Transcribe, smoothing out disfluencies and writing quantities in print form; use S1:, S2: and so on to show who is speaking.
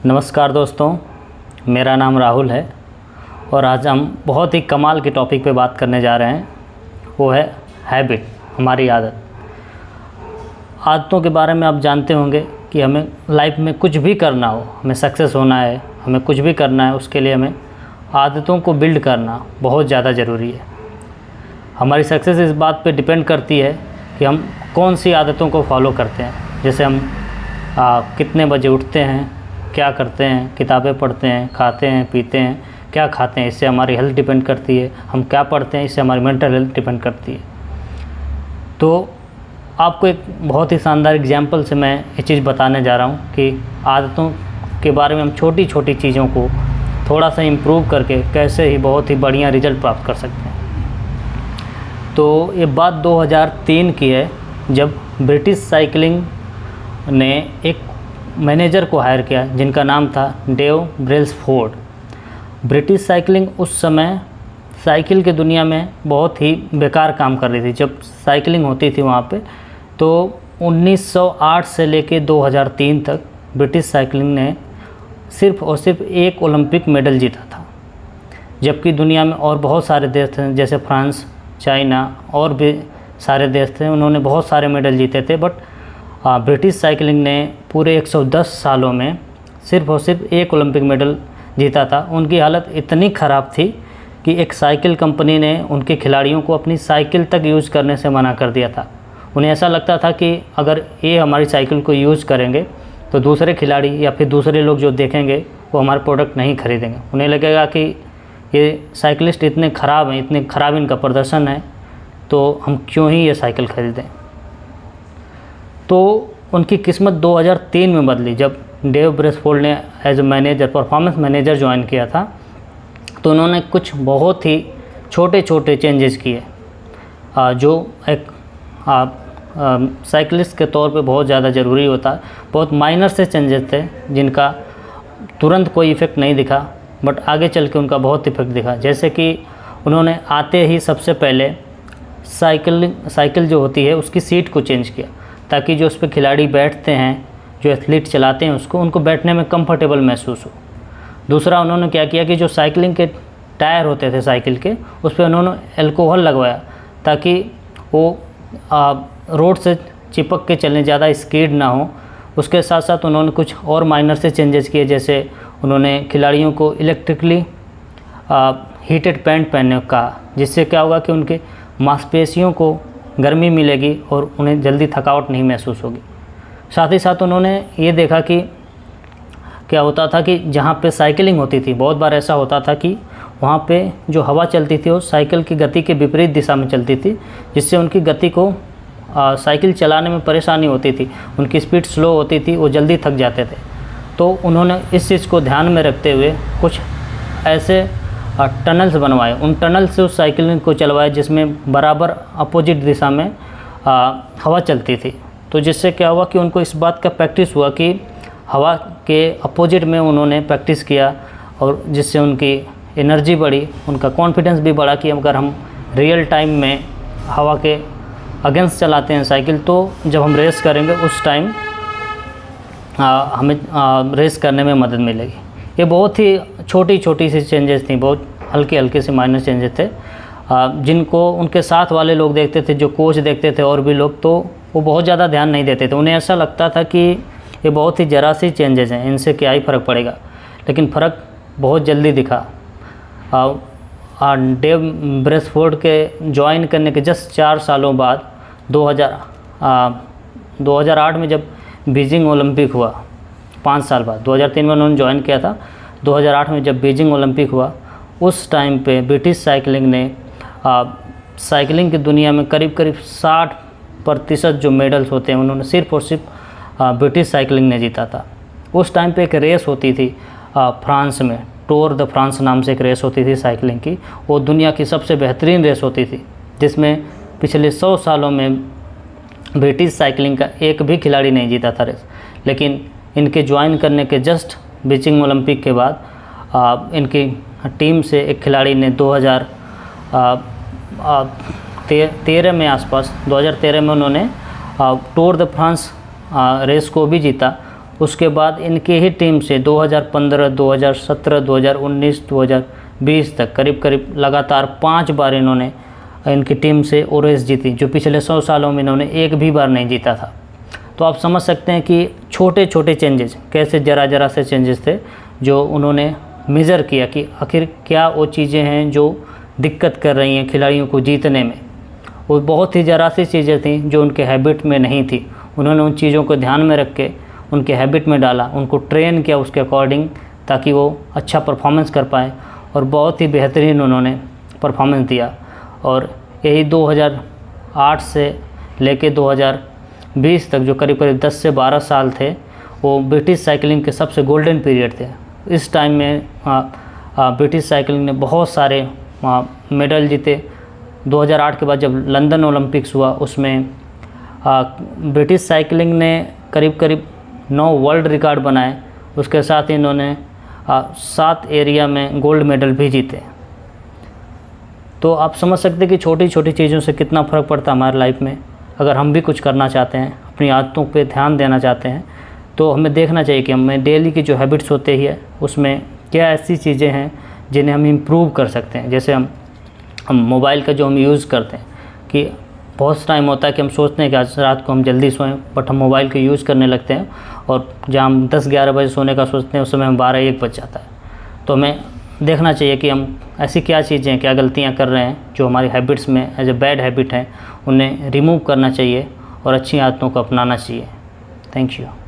S1: नमस्कार दोस्तों, मेरा नाम राहुल है और आज हम बहुत ही कमाल के टॉपिक पे बात करने जा रहे हैं। वो है हैबिट, हमारी आदतों के बारे में। आप जानते होंगे कि हमें लाइफ में कुछ भी करना हो, हमें सक्सेस होना है, हमें कुछ भी करना है, उसके लिए हमें आदतों को बिल्ड करना बहुत ज़्यादा ज़रूरी है। हमारी सक्सेस इस बात पे डिपेंड करती है कि हम कौन सी आदतों को फॉलो करते हैं। जैसे हम कितने बजे उठते हैं, क्या करते हैं, किताबें पढ़ते हैं, खाते हैं, पीते हैं, क्या खाते हैं, इससे हमारी हेल्थ डिपेंड करती है। हम क्या पढ़ते हैं, इससे हमारी मेंटल हेल्थ डिपेंड करती है। तो आपको एक बहुत ही शानदार एग्जांपल से मैं ये चीज़ बताने जा रहा हूँ कि आदतों के बारे में हम छोटी छोटी चीज़ों को थोड़ा सा इम्प्रूव करके कैसे ही बहुत ही बढ़िया रिज़ल्ट प्राप्त कर सकते हैं। तो ये बात 2003 की है, जब ब्रिटिश साइकिलिंग ने एक मैनेजर को हायर किया जिनका नाम था डेव ब्रेल्सफोर्ड। ब्रिटिश साइकिलिंग उस समय साइकिल की दुनिया में बहुत ही बेकार काम कर रही थी। जब साइकिलिंग होती थी वहाँ पे, तो 1908 से लेके 2003 तक ब्रिटिश साइकिलिंग ने सिर्फ और सिर्फ एक ओलंपिक मेडल जीता था, जबकि दुनिया में और बहुत सारे देश थे, जैसे फ्रांस, चाइना और भी सारे देश थे, उन्होंने बहुत सारे मेडल जीते थे। बट ब्रिटिश साइकिलिंग ने पूरे 110 सालों में सिर्फ और सिर्फ एक ओलंपिक मेडल जीता था। उनकी हालत इतनी ख़राब थी कि एक साइकिल कंपनी ने उनके खिलाड़ियों को अपनी साइकिल तक यूज़ करने से मना कर दिया था। उन्हें ऐसा लगता था कि अगर ये हमारी साइकिल को यूज़ करेंगे तो दूसरे खिलाड़ी या फिर दूसरे लोग जो देखेंगे वो हमारा प्रोडक्ट नहीं खरीदेंगे। उन्हें लगेगा कि ये साइकिलिस्ट इतने ख़राब हैं, इतने ख़राब इनका प्रदर्शन है, तो हम क्यों ही ये साइकिल ख़रीदें। तो उनकी किस्मत 2003 में बदली, जब डेव ब्रेल्सफोर्ड ने as a manager, performance manager join किया था। तो उन्होंने कुछ बहुत ही छोटे छोटे चेंजेस किए जो एक साइकिलिस्ट के तौर पे बहुत ज़्यादा ज़रूरी होता है। बहुत माइनर से चेंजेस थे जिनका तुरंत कोई इफ़ेक्ट नहीं दिखा, बट आगे चल के उनका बहुत इफ़ेक्ट दिखा। जैसे कि उन्होंने आते ही सबसे पहले साइकिल जो होती है उसकी सीट को चेंज किया, ताकि जो उस पर खिलाड़ी बैठते हैं, जो एथलीट चलाते हैं उनको बैठने में कंफर्टेबल महसूस हो। दूसरा, उन्होंने क्या किया कि जो साइकिलिंग के टायर होते थे साइकिल के, उस पर उन्होंने अल्कोहल लगवाया, ताकि वो रोड से चिपक के चलने, ज़्यादा स्कीड ना हो। उसके साथ साथ उन्होंने कुछ और माइनर से चेंजेस किए, जैसे उन्होंने खिलाड़ियों को इलेक्ट्रिकली हीटेड पैंट पहनने को कहा, जिससे क्या होगा कि उनके मांसपेशियों को गर्मी मिलेगी और उन्हें जल्दी थकावट नहीं महसूस होगी। साथ ही साथ उन्होंने ये देखा कि क्या होता था कि जहाँ पे साइकिलिंग होती थी, बहुत बार ऐसा होता था कि वहाँ पे जो हवा चलती थी वो साइकिल की गति के विपरीत दिशा में चलती थी, जिससे उनकी गति को साइकिल चलाने में परेशानी होती थी, उनकी स्पीड स्लो होती थी, वो जल्दी थक जाते थे। तो उन्होंने इस चीज़ को ध्यान में रखते हुए कुछ ऐसे टनल्स बनवाए, उन टनल से उस साइकिलिंग को चलवाए जिसमें बराबर अपोजिट दिशा में हवा चलती थी। तो जिससे क्या हुआ कि उनको इस बात का प्रैक्टिस हुआ कि हवा के अपोजिट में उन्होंने प्रैक्टिस किया, और जिससे उनकी एनर्जी बढ़ी, उनका कॉन्फिडेंस भी बढ़ा कि अगर हम रियल टाइम में हवा के अगेंस्ट चलाते हैं साइकिल, तो जब हम रेस करेंगे उस टाइम हमें रेस करने में मदद मिलेगी। ये बहुत ही छोटी छोटी सी चेंजेस थी, बहुत हल्के हल्के से माइनर चेंजेस थे, जिनको उनके साथ वाले लोग देखते थे, जो कोच देखते थे और भी लोग, तो वो बहुत ज़्यादा ध्यान नहीं देते थे। उन्हें ऐसा लगता था कि ये बहुत ही ज़रा सी चेंजेस हैं, इनसे क्या ही फ़र्क पड़ेगा। लेकिन फ़र्क बहुत जल्दी दिखा। डेव ब्रेल्सफोर्ड के ज्वाइन करने के जस्ट 4 सालों बाद 2008 में जब बीजिंग ओलंपिक हुआ, 5 साल बाद, 2003 में उन्होंने ज्वाइन किया था, 2008 में जब बीजिंग ओलंपिक हुआ, उस टाइम पे ब्रिटिश साइकिलिंग ने साइकिलिंग की दुनिया में करीब करीब 60% जो मेडल्स होते हैं उन्होंने सिर्फ और सिर्फ ब्रिटिश साइकिलिंग ने जीता था। उस टाइम पे एक रेस होती थी फ्रांस में, टूर द फ्रांस नाम से एक रेस होती थी साइकिलिंग की। वो दुनिया की सबसे बेहतरीन रेस होती थी, जिसमें पिछले 100 सालों में ब्रिटिश साइकिलिंग का एक भी खिलाड़ी नहीं जीता था रेस। लेकिन इनके ज्वाइन करने के जस्ट बीजिंग ओलंपिक के बाद इनकी टीम से एक खिलाड़ी ने 2013 में आसपास, 2013 में उन्होंने टूर द फ्रांस रेस को भी जीता। उसके बाद इनके ही टीम से 2015, 2017, 2019, 2020 तक करीब लगातार 5 बार इन्होंने इनकी टीम से वो रेस जीती, जो पिछले 100 सालों में इन्होंने एक भी बार नहीं जीता था। तो आप समझ सकते हैं कि छोटे छोटे चेंजेस कैसे ज़रा से चेंजेस थे जो उन्होंने मेज़र किया कि आखिर क्या वो चीज़ें हैं जो दिक्कत कर रही हैं खिलाड़ियों को जीतने में। वो बहुत ही ज़रा सी चीज़ें थी जो उनके हैबिट में नहीं थी। उन्होंने उन चीज़ों को ध्यान में रख के उनके हैबिट में डाला, उनको ट्रेन किया उसके अकॉर्डिंग, ताकि वो अच्छा परफॉर्मेंस कर पाए और बहुत ही बेहतरीन उन्होंने परफॉर्मेंस दिया। और यही 2008 से लेके 2020 तक जो करीब 10 से 12 साल थे, वो ब्रिटिश साइकिलिंग के सबसे गोल्डन पीरियड थे। इस टाइम में ब्रिटिश साइकिलिंग ने बहुत सारे मेडल जीते। 2008 के बाद जब लंदन ओलंपिक्स हुआ, उसमें ब्रिटिश साइकिलिंग ने करीब 9 वर्ल्ड रिकॉर्ड बनाए। उसके साथ ही इन्होंने 7 एरिया में गोल्ड मेडल भी जीते। तो आप समझ सकते हैं कि छोटी छोटी चीज़ों से कितना फ़र्क पड़ता है हमारी लाइफ में। अगर हम भी कुछ करना चाहते हैं, अपनी आदतों पे ध्यान देना चाहते हैं, तो हमें देखना चाहिए कि हमें डेली की जो हैबिट्स होते ही है उसमें क्या ऐसी चीज़ें हैं जिन्हें हम इम्प्रूव कर सकते हैं। जैसे हम मोबाइल का जो हम यूज़ करते हैं, कि बहुत टाइम होता है कि हम सोचते हैं कि आज रात को हम जल्दी सोएं, बट हम मोबाइल का यूज़ करने लगते हैं और जहाँ हम 10-11 बजे सोने का सोचते हैं उस समय हम 12-1 बज जाता है। तो हमें देखना चाहिए कि हम ऐसी क्या चीज़ें, क्या गलतियाँ कर रहे हैं जो हमारी हैबिट्स में एज ए बैड हैबिट हैं, उन्हें रिमूव करना चाहिए और अच्छी आदतों को अपनाना चाहिए। Thank you.